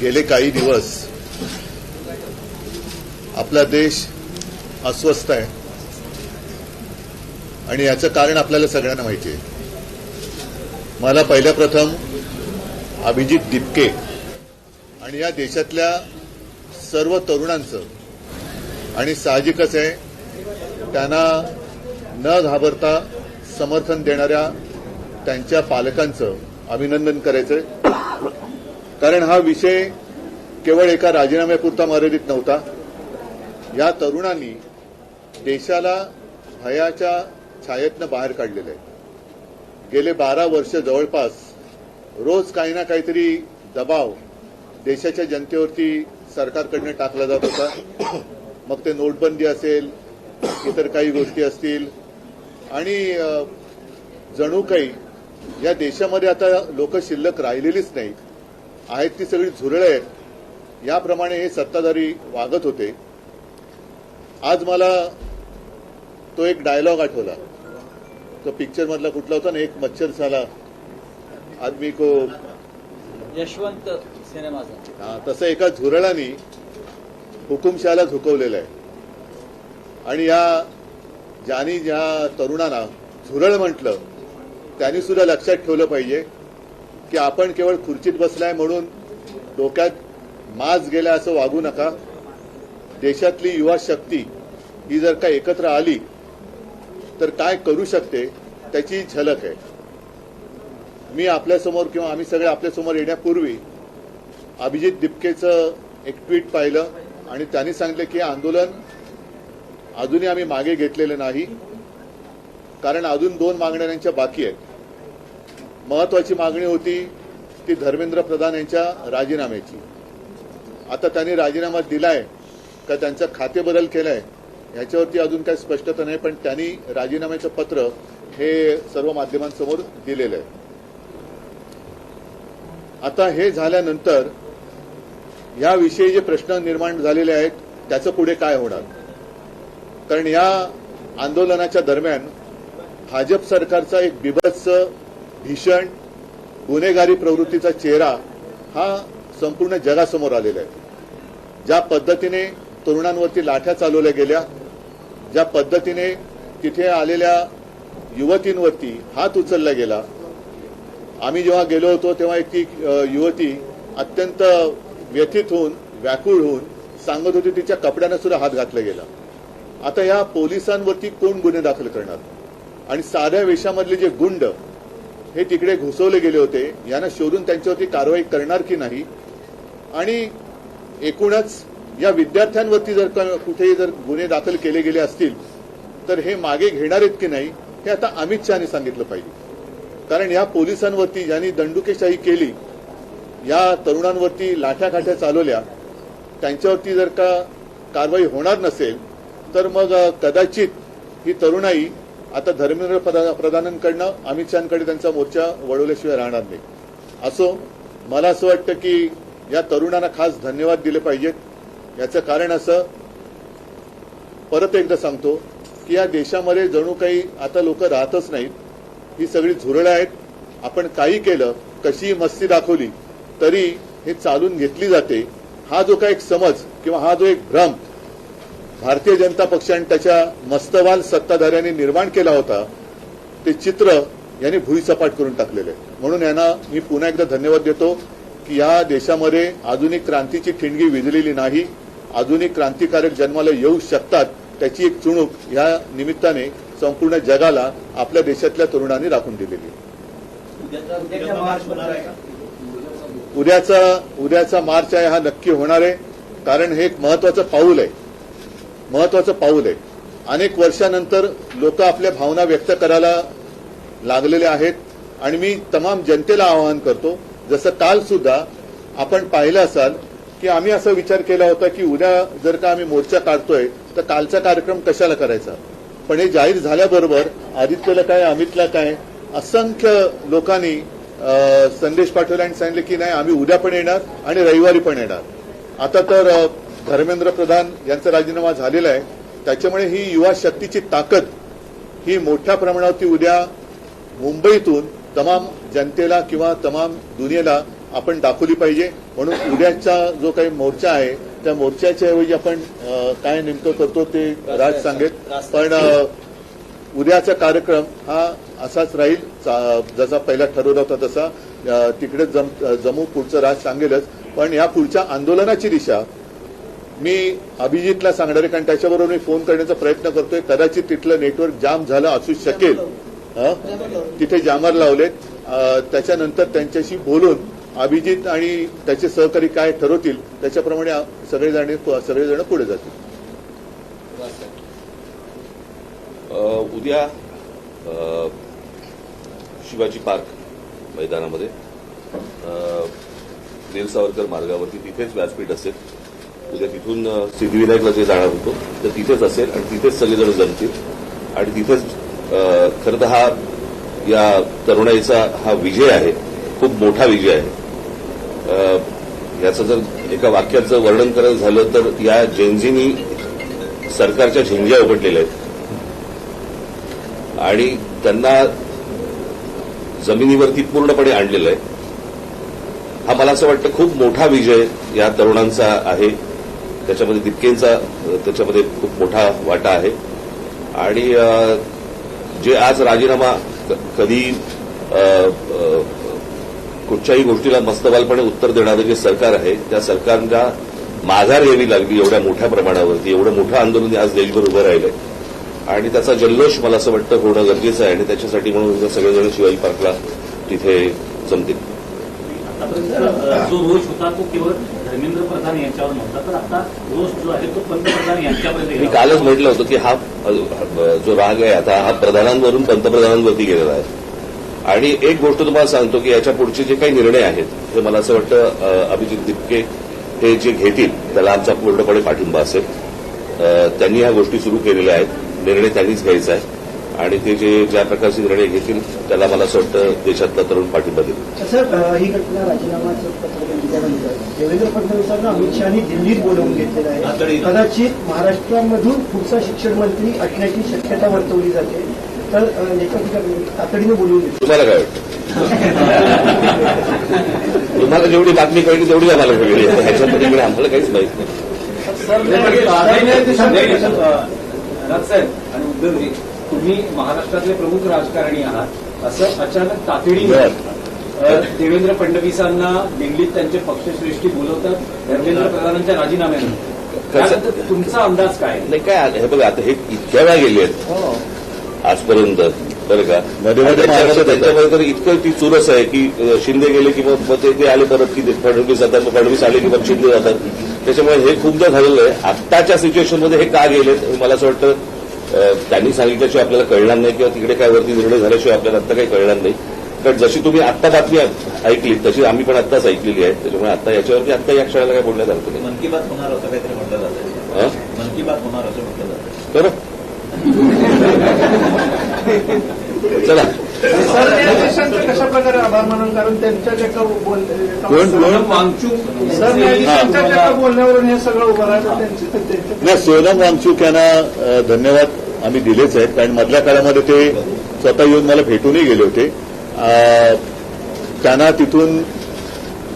गेले काही दिवस आपला देश अस्वस्थ आहे आणि याचं कारण आपल्याला सगळ्यांना माहिती आहे. मला पहिल्या प्रथम अभिजित दिपके आणि या देशातल्या सर्व तरुणांचं आणि साहजिकच आहे त्यांना न घाबरता समर्थन देणाऱ्या त्यांच्या पालकांचं अभिनंदन करायचंय. कारण हा विषय केवळ एका राजीनाम्यापुरता मर्यादित नव्हता. या तरुणांनी देशाला भयाच्या छायेतनं बाहेर काढलेलं आहे. गेले 12 वर्ष जवळपास रोज काही ना काहीतरी दबाव देशाच्या जनतेवरती सरकारकडनं टाकला जात होता. मग ते नोटबंदी असेल, इतर काही गोष्टी असतील आणि जणू काही या देशामध्ये आता लोक शिल्लक राहिलेलीच नाही आहेत, ती सगळी झुरळं आहेत. याप्रमाणे हे सत्ताधारी वागत होते. आज मला तो एक डायलॉग आठवला. तो पिक्चर मधला कुठला होता ना, एक मच्छर साला आदमी को, यशवंत सिनेमाचा. हा, तसं एका झुरळानी हुकुमशहाला झुकवलेलं आहे. आणि ज्या तरुणांना झुरळ म्हटलं त्यांनी सुद्धा लक्षात ठेवलं पाहिजे की आपण केवळ खुर्चीत बसलाय म्हणून डोक्यात माज गेला असं वागू नका. देशातली युवा शक्ती ही जर का एकत्र आली तर काय करू शकते त्याची झलक आहे. मी आपल्यासमोर किंवा आम्ही सगळे आपल्यासमोर येण्यापूर्वी अभिजित दिपकेचं एक ट्विट पाहिलं आणि त्यांनी सांगितलं की आंदोलन अजूनही आम्ही मागे घेतलेलं नाही, कारण अजून 2 मागण्या त्यांच्या बाकी आहेत. महत्वाची मागणी होती ती धर्मेंद्र प्रधान यांच्या राजीनाम्याची. आता त्यांनी राजीनामा दिलाय का त्यांचा खातेबदल केलाय याच्यावरती अजून काही स्पष्टता नाही, पण त्यांनी राजीनाम्याचं पत्र हे सर्व माध्यमांसमोर दिलेलं आहे. आता हे झाल्यानंतर याविषयी जे प्रश्न निर्माण झालेले आहेत त्याचं पुढे काय होणार. कारण या आंदोलनाच्या दरम्यान भाजप सरकारचा एक बिभत्स भीषण गुन्हेगारी प्रवृत्तीचा चेहरा हा संपूर्ण जगासमोर आलेला आहे. ज्या पद्धतीने तरुणांवरती लाठ्या चालवल्या गेल्या, ज्या पद्धतीने तिथे आलेल्या युवतींवरती हात उचलला गेला. आम्ही जेव्हा गेलो होतो तेव्हा एक ती युवती अत्यंत व्यथित होऊन व्याकुळ होऊन सांगत होती तिच्या कपड्यांना सुद्धा हात घातला गेला. आता या पोलिसांवरती कोण गुन्हे दाखल करणार. आणि साध्या वेशामधले जे गुंड हे तिकडे घुसवले गेले होते, यांना शोधून त्यांच्यावरती कारवाई करणार की नाही. आणि एकूणच या विद्यार्थ्यांवरती जर कुठेही जर गुन्हे दाखल केले गेले असतील तर हे मागे घेणार आहेत की नाही हे आता अमित शहानी सांगितलं पाहिजे. कारण या पोलिसांवरती ज्यांनी दंडुकेशाही केली, या तरुणांवरती लाठ्याकाठ्या चालवल्या, त्यांच्यावरती जर का कारवाई होणार नसेल तर मग कदाचित ही तरुणाई आता धर्मेंद्र प्रधानांकडनं अमित शहाकडे त्यांचा मोर्चा वळवल्याशिवाय राहणार नाही. असो, मला असं वाटतं की या तरुणांना खास धन्यवाद दिले पाहिजेत. याचं कारण असं, परत एकदा सांगतो की या देशामध्ये जणू काही आता लोक राहतच नाहीत. ही सगळी झुरळं आहेत. आपण काही केलं, कशी मस्ती दाखवली तरी हे चालून घेतली जाते. हा जो काही एक समज किंवा हा जो एक भ्रम भारतीय जनता पक्ष आणि त्याच्या मस्तवाल सत्ताधाऱ्यांनी निर्माण केला होता, ते चित्र यांनी भुईसपाट करून टाकलेलं आहे. म्हणून यांना मी पुन्हा एकदा धन्यवाद देतो की या देशामध्ये आधुनिक क्रांतीची ठिणगी विझलेली नाही. आधुनिक क्रांतिकारक जन्माला येऊ शकतात त्याची एक चुणूक या निमित्ताने संपूर्ण जगाला आपल्या देशातल्या तरुणांनी राखून दिलेली. उद्याचा मार्च आहे हा नक्की होणार आहे. कारण हे एक महत्वाचं पाऊल आहे. अनेक वर्षानंतर लोक आपल्या भावना व्यक्त करायला लागलेले आहेत आणि मी तमाम जनतेला आवाहन करतो, जसं काल सुद्धा आपण पाहिलं असाल की आम्ही असा विचार केला होता की उद्या जर का आम्ही मोर्चा काढतोय तर कालचा कार्यक्रम कशाला करायचा. पण हे जाहीर झाल्याबरोबर आदित्यला काय, अमितला काय, असंख्य लोकांनी संदेश पाठवले आणि सांगितले की नाही आम्ही उद्या पण येणार आणि रविवारी पण येणार. आता तर धर्मेंद्र प्रधान यांचा राजीनामा झालेला आहे, त्याच्यामुळे ही युवा शक्तीची ताकद ही मोठ्या प्रमाणावरती उद्या मुंबईतून तमाम जनतेला किंवा तमाम दुनियेला आपण दाखवली पाहिजे. म्हणून उद्याचा जो काही मोर्चा आहे त्या मोर्चाच्या ऐवजी आपण काय नेमकं करतो ते राज सांगेल. पण उद्याचा कार्यक्रम हा असाच राहील जसा पहिला ठरवला होता तसा. तिकडे जमू, पुढचं राज सांगेलच. पण या पुढच्या आंदोलनाची दिशा मी अभिजितला सांगणार आहे, कारण त्याच्याबरोबर मी फोन करण्याचा प्रयत्न करतोय. कदाचित तिथलं नेटवर्क जाम झालं असू शकेल. तिथे जामर लावलेत. त्याच्यानंतर त्यांच्याशी बोलून अभिजित आणि त्याचे सहकारी काय ठरवतील त्याच्याप्रमाणे सगळेजण पुढे जातील. उद्या शिवाजी पार्क मैदानामध्ये वीर सावरकर मार्गावरती तिथेच व्यासपीठ असेल. उद्या तिथून सिद्धिविनायकला जे जाणार होतो तर तिथेच असेल आणि तिथेच सगळेजण जमतील आणि तिथेच खरं तर हा या तरुणाईचा हा विजय आहे, खूप मोठा विजय आहे. याचं जर एका वाक्याचं वर्णन करायचं झालं तर या जेनझीनी सरकारच्या झिंग्या उघडलेल्या आहेत आणि त्यांना जमिनीवरती पूर्णपणे आणलेलं आहे. हा मला असं वाटतं खूप मोठा विजय या तरुणांचा आहे. त्याच्यामध्ये दिपकेंचा त्याच्यामध्ये खूप मोठा वाटा आहे आणि जे आज राजीनामा कधी कुठच्याही गोष्टीला मस्तबालपणे उत्तर देणारं जे सरकार आहे त्या सरकारला माघार घ्यावी लागली एवढ्या मोठ्या प्रमाणावरती. एवढं मोठं आंदोलन आज देशभर उभं राहिलंय आणि त्याचा जल्लोष मला असं वाटतं होणं गरजेचं आहे आणि त्याच्यासाठी म्हणून सगळेजण शिवाजी पार्कला तिथे जमतील. जो रोष होता तो केवळ धर्मेंद्र प्रधान यांच्यावर नव्हता, तर आता रोष जो आहे तो पंतप्रधान यांच्यापर्यंत. मी कालच म्हटलं होतं की हा जो राग आहे आता हा प्रधानांवरून पंतप्रधानांवरती गेलेला आहे. आणि एक गोष्ट तुम्हाला सांगतो की याच्या पुढचे जे काही निर्णय आहेत ते मला असं वाटतं अभिजित दिपके हे जे घेतील त्याला आमचा पूर्णपणे पाठिंबा असेल. त्यांनी ह्या गोष्टी सुरू केलेल्या आहेत. निर्णय त्यांनीच घ्यायचा आहे आणि ते जे ज्या प्रकारचे निर्णय घेतील त्याला मला असं वाटतं देशातला तरुण पाठिंबा देईल. सर, ही घटना राजीनामाचं पत्र दिल्यानंतर देवेंद्र फडणवीसांना अमित शहानी दिल्लीत बोलावून घेतलेलं आहे. कदाचित महाराष्ट्रामधून पुढचा शिक्षण मंत्री असण्याची शक्यता वर्तवली जाते. तर तातडीने बोलवून घेतलं. तुम्हाला काय वाटतं? तुम्हाला जेवढी बातमी कळली तेवढी आम्हाला कळली. ह्याच्यामध्ये आम्हाला काहीच माहित नाही. राजसाहेब आणि उद्धवजी, तुम्ही महाराष्ट्रातले प्रमुख राजकारणी आहात. असं अचानक तातडीने देवेंद्र फडणवीसांना दिल्लीत त्यांचे पक्षश्रेष्ठी बोलवतात धर्मेंद्र प्रधानांच्या राजीनाम्यानंतर. तुमचा अंदाज काय? नाही काय हे बघा, आता हे इतक्या वेळा गेले आहेत आजपर्यंत बरं का. त्यांच्यामध्ये तर इतकं ती चुरस आहे की शिंदे गेले की मग ते आले परत की फडणवीस जातात, मग फडणवीस आले की मग शिंदे जातात. त्याच्यामुळे हे खूपदा झालेलं आहे. आत्ताच्या सिच्युएशनमध्ये हे का गेलेत मला असं वाटतं त्यांनी सांगितल्याशिवाय आपल्याला कळणार नाही किंवा तिकडे काय वरती निर्णय झाल्याशिवाय आपल्याला आत्ता काही कळणार नाही. कारण जशी तुम्ही आत्ता बातमी ऐकली तशी आम्ही पण आत्ताच ऐकलेली आहे. त्याच्यामुळे आता याच्यावरती आत्ता या क्षणाला काय बोलण्यात आलं नाही. मन की बात होणार असं काहीतरी म्हटलं जातं. मन की बात होणार असं म्हटलं जातं. बरं चला न्यायाधीशांचं कशा प्रकारे आभार मानून, कारण त्यांच्या बोलण्यावरून हे सगळं उभं राहिलं. नाही, सोनम वांगचूक यांना धन्यवाद आम्ही दिलेच आहेत. कारण मधल्या काळामध्ये ते स्वतः येऊन मला भेटूनही गेले होते. त्यांना तिथून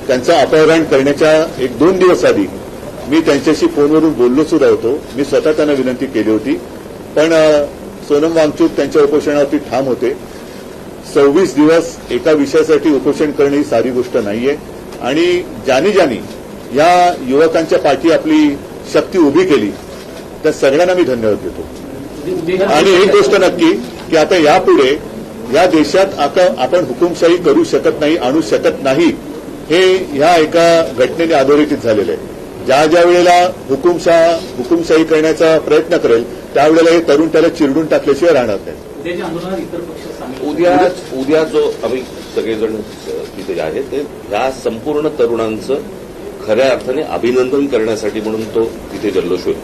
त्यांचं अपहरण करण्याच्या 1-2 दिवस आधी मी त्यांच्याशी फोनवरून बोललो सुद्धा होतो. मी स्वतः त्यांना विनंती केली होती. पण सोनम वांगचूक त्यांच्या उपोषणावरती ठाम होते. 26 दिवस एका विषयासाठी उपोषण करणं ही सारी गोष्ट नाहीये. आणि ज्यांनी या युवकांच्या पाठी आपली शक्ती उभी केली त्या सगळ्यांना मी धन्यवाद देतो. आणि एक गोष्ट नक्की की आता यापुढे या देशात आता आपण हुकुमशाही करू शकत नाही, आणू शकत नाही, हे ह्या एका घटनेने अधोरेखित झालेलं आहे. ज्या वेळेला हुकुमशाही करण्याचा प्रयत्न करेल त्यावेळेला हे तरुण त्याला चिरडून टाकल्याशिवाय राहणार नाही. उद्या जो आम्ही सगळेजण तिथे आहे ते ह्या संपूर्ण तरुणांचं खऱ्या अर्थाने अभिनंदन करण्यासाठी म्हणून तो तिथे जल्लोष होईल.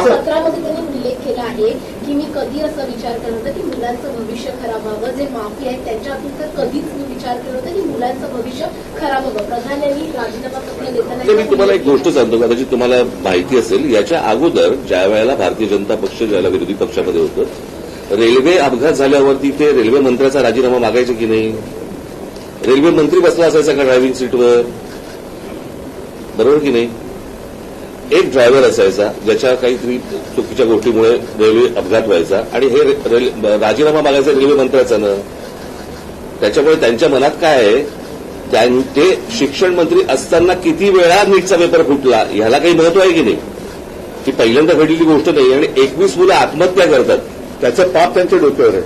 पत्रामध्ये त्यांनी उल्लेख केला आहे की मी कधी असा विचार केला होता की मुलांचं भविष्य खराब व्हावं. जे माफी आहेत त्यांच्या हातून तर कधीच मी विचार केला होता की मुलांचं भविष्य खराब व्हावं. प्रधान यांनी राजीनामा पत्र देताना मी तुम्हाला एक गोष्ट सांगतो कदाचित तुम्हाला माहिती असेल. याच्या अगोदर ज्या वेळेला भारतीय जनता पक्ष ज्याला विरोधी पक्षामध्ये होतं रेल्वे अपघात झाल्यावरती ते रेल्वे मंत्र्याचा राजीनामा मागायचे की नाही? रेल्वे मंत्री बसला असायचा का ड्रायव्हिंग सीटवर? बरोबर की नाही? एक ड्रायव्हर असायचा ज्याच्या काहीतरी चुकीच्या गोष्टीमुळे रेल्वे अपघात व्हायचा आणि हे राजीनामा मागायचा रेल्वे मंत्र्याचा ना. त्याच्यामुळे त्यांच्या मनात काय आहे, ते शिक्षण मंत्री असताना किती वेळा नीटचा पेपर फुटला ह्याला काही महत्व आहे की नाही? ही पहिल्यांदा घडलेली गोष्ट नाही आणि 21 मुलं आत्महत्या करतात. त्याचं पाप त्यांच्या डोक्यावर आहे.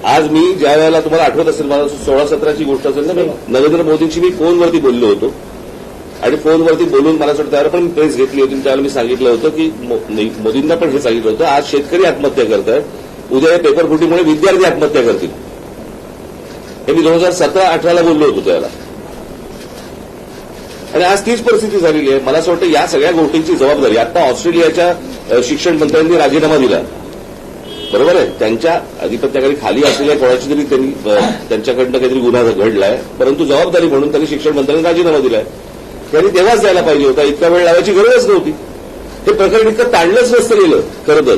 आज मी ज्या वेळेला तुम्हाला आठवत असेल, मला 16-17ची गोष्ट असेल ना, मी नरेंद्र मोदींशी मी फोनवरती बोललो होतो आणि फोनवरती बोलून मला असं त्यावर पण प्रेस घेतली होती. त्यावेळेला मी सांगितलं होतं की मोदींना पण हे सांगितलं होतं, आज शेतकरी आत्महत्या करतात, उद्या या पेपर फुटीमुळे विद्यार्थी आत्महत्या करतील. हे मी 2017-18ला बोललो होतो त्याला. आणि आज तीच परिस्थिती झालेली आहे. मला असं वाटतं या सगळ्या गोष्टींची जबाबदारी आता ऑस्ट्रेलियाच्या शिक्षण मंत्र्यांनी राजीनामा दिला, बरोबर आहे, त्यांच्या अधिपत्याखाली खाली असलेल्या कोणाची तरी त्यांनी त्यांच्याकडनं काहीतरी गुन्हा घडलाय, परंतु जबाबदारी म्हणून त्यांनी शिक्षण मंत्र्यांनी राजीनामा दिलाय. त्यांनी तेव्हाच द्यायला पाहिजे होता, इतका वेळ लावायची गरजच नव्हती. हे प्रकरण इतकं ताणलंच नसतं गेलं खरं तर.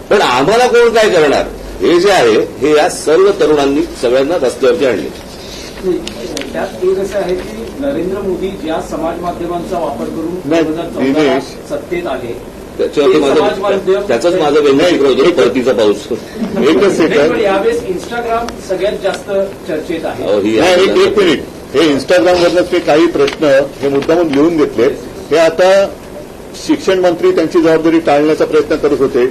पण आम्हाला कोण काय करणार हे जे आहे हे या सर्व तरुणांनी सगळ्यांना रस्त्यावरती आणले. त्यात एक असं आहे की नरेंद्र मोदी ज्या समाज माध्यमांचा वापर करून नाही, 2014 सत्तेत आले त्याच्यावरती त्याचंच माझं व्यंगचित्र होतं, परतीचा पाऊस. एकच पण सेकंड, यावेळेस इंस्टाग्राम सगळ्यात जास्त चर्चेत आहे. एक मिनिट. हे इंस्टाग्रामवरच ते काही प्रश्न हे मुद्दामून लिहून घेतले. हे आता शिक्षण मंत्री त्यांची जबाबदारी टाळण्याचा प्रयत्न करत होते.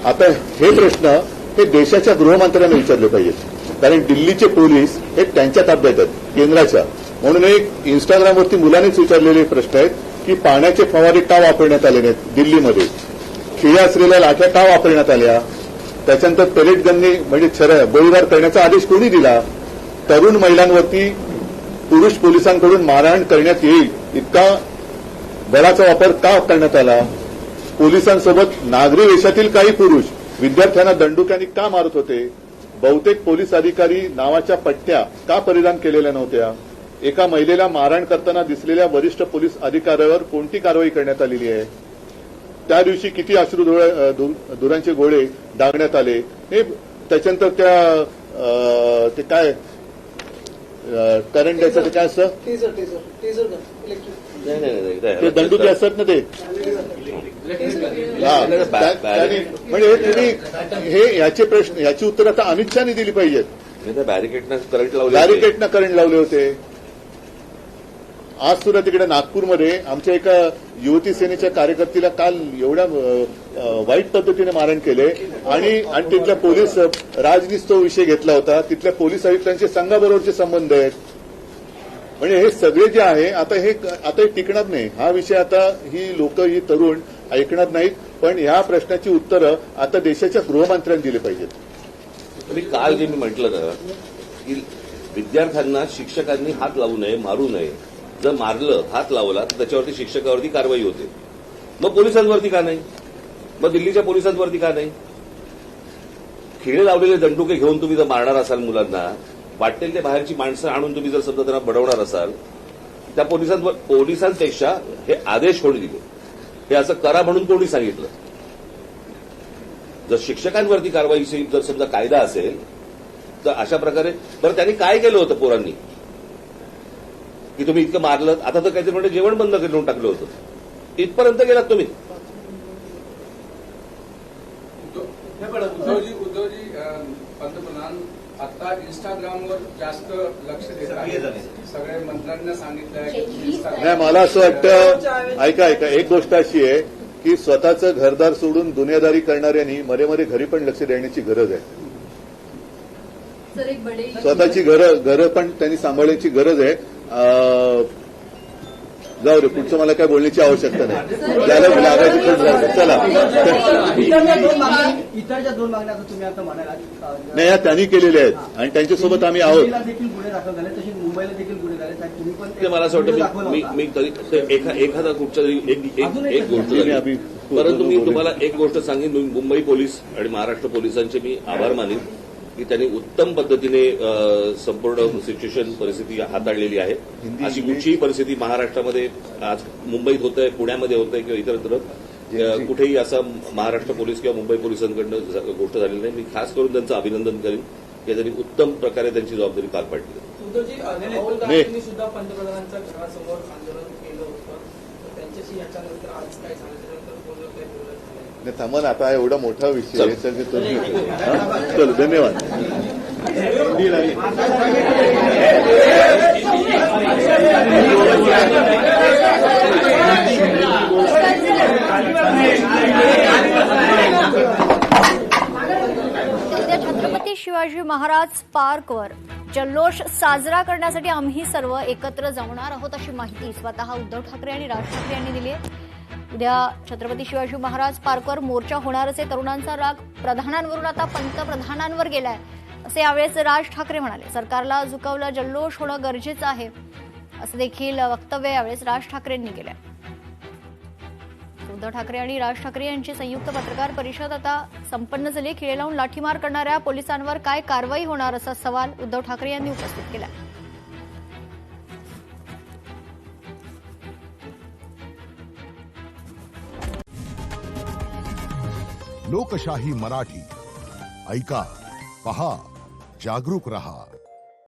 आता हे प्रश्न हे देशाच्या गृहमंत्र्यांना विचारले पाहिजेत, कारण दिल्लीचे पोलीस हे त्यांच्या ताब्यात आहेत, केंद्राच्या. म्हणून एक इंस्टाग्रामवरती मुलांनीच विचारलेले प्रश्न आहेत की पाण्याचे फवारे का वापरण्यात आले नाहीत दिल्लीमध्ये, खिळ्या असलेल्या लाठ्या का वापरण्यात आल्या, त्याच्यानंतर पेलेट गनने म्हणजे गोळीबार करण्याचा आदेश कोणी दिला, तरुण महिलांवरती पुरुष पोलिसांकडून मारहाण करण्यात येईल इतका बळाचा वापर का करण्यात आला, पोलिसांसोबत नागरी वेशातील काही पुरुष विद्यार्थ्यांना दंडुक्यांनी का मारत होते, बहुतेक पोलीस अधिकारी नावाच्या पट्ट्या का परिधान केलेल्या नव्हत्या, एका महिलेला मारहाण करताना दिसलेल्या वरिष्ठ पोलीस अधिकाऱ्यावर कोणती कारवाई करण्यात आलेली आहे, त्या दिवशी किती अश्रुधुरांचे गोळे डागण्यात आले, हे त्याच्यानंतर ते काय करंट द्यायचं ते काय असतं, ते दंडुके असतात ना ते, म्हणजे तुम्ही हे याचे प्रश्न याची उत्तर आता अमित शहानी दिली पाहिजेत. बॅरिकेडनं करंट लावले होते. आज सुद्धा तिकडे नागपूरमध्ये आमच्या एका युवती सेनेच्या कार्यकर्तीला काल एवढ्या वाईट पद्धतीने मारण केले आणि तिथल्या पोलीस राजनीस तो विषय घेतला होता. तिथल्या पोलीस आयुक्तांचे संघाबरोबरचे संबंध आहेत. म्हणजे हे सगळे जे आहे आता हे टिकणार नाही. हा विषय आता ही लोक ही तरुण ऐकणार नाहीत. पण ह्या प्रश्नाची उत्तरं आता देशाच्या गृहमंत्र्यांनी दिली पाहिजेत. आणि काल जे मी म्हटलं ना की विद्यार्थ्यांना शिक्षकांनी हात लावू नये, मारू नये. जर मारलं, हात लावला तर त्याच्यावरती शिक्षकावरती कारवाई होते. मग पोलिसांवरती का नाही? मग दिल्लीच्या पोलिसांवरती का नाही? खिळे लावलेले दंडुके घेऊन तुम्ही जर मारणार असाल मुलांना, वाटेल ते बाहेरची माणसं आणून तुम्ही जर समजा त्यांना बडवणार असाल, त्या पोलिसांपेक्षा हे आदेश कोणी दिले, हे असं करा म्हणून कोणी सांगितलं? जर शिक्षकांवरती कारवाईची जर समजा कायदा असेल तर अशा प्रकारे बरं त्यांनी काय केलं होतं पोरांनी की तुम्ही इतकं मारलं? आता तर काहीतरी म्हणजे जेवण बंद करून टाकलं होतं. इथपर्यंत गेलात तुम्ही. उद्धवजी पंतप्रधान आता इंस्टाग्रामवर जास्त लक्ष देत आहेत. सगळ्या मंत्र्यांना सांगितलं. नाही, मला असं वाटतं, ऐका एक गोष्ट अशी आहे की स्वतःचं घरदार सोडून दुनियादारी करणाऱ्यांनी मध्ये घरी पण लक्ष देण्याची गरज आहे. स्वतःची घरं पण त्यांनी सांभाळण्याची गरज आहे. जाऊ रे, पुढचं मला काय बोलण्याची आवश्यकता नाही. चला, इतरच्या दोन मागण्या तुम्ही आता म्हणाला नाही, या त्यांनी केलेल्या आहेत आणि त्यांच्यासोबत आम्ही आहोत. देखील गुन्हे दाखल झाले, तसे मुंबईला देखील गुन्हे झाले. तुम्ही पण ते मला असं वाटतं मी तरी एखादा कुठच्या एक गोष्ट झाली. परंतु मी तुम्हाला एक गोष्ट सांगेन, मुंबई पोलीस आणि महाराष्ट्र पोलिसांचे मी आभार मानेन की त्यांनी उत्तम पद्धतीने संपूर्ण सिच्युएशन परिस्थिती हाताळलेली आहे. अशी कुठचीही परिस्थिती महाराष्ट्रामध्ये आज मुंबईत होत आहे, पुण्यामध्ये होत आहे किंवा इतरत्र कुठेही असं महाराष्ट्र पोलीस किंवा मुंबई पोलिसांकडनं गोष्ट झालेली नाही. मी खास करून त्यांचं अभिनंदन करेन की त्यांनी उत्तम प्रकारे त्यांची जबाबदारी पार पाडली. उद्धवजी, राहुल गांधींनी सुद्धा पंतप्रधानांच्या घरासमोर आंदोलन केलं होतं, तर त्यांच्याशी याच्यानंतर आज काय झालं त्यानंतर बोलणं काय बोलत झालं? नाही, थांबा ना, आता हा एवढा मोठा विषय आहे तर ते तुम्ही चलो, धन्यवाद. उद्या छत्रपती शिवाजी महाराज पार्कवर जल्लोष साजरा करण्यासाठी आम्ही सर्व एकत्र जमणार आहोत अशी माहिती स्वतः उद्धव ठाकरे आणि राज ठाकरे यांनी दिली आहे. उद्या छत्रपती शिवाजी महाराज पार्कवर मोर्चा होणारच आहे. तरुणांचा राग प्रधानांवरून आता पंतप्रधानांवर गेलाय असे यावेळेस राज ठाकरे म्हणाले. सरकारला झुकवलं, जल्लोष होणं गरजेचं आहे असं देखील वक्तव्य यावेळेस राज ठाकरेंनी केलंय. उद्धव ठाकरे आणि राज ठाकरे यांची संयुक्त पत्रकार परिषद आता संपन्न झाली. खिळे लावून लाठीमार करणाऱ्या पोलिसांवर काय कारवाई होणार असा सवाल उद्धव ठाकरे यांनी उपस्थित केला. लोकशाही मराठी ऐका, पहा, जागरूक रहा.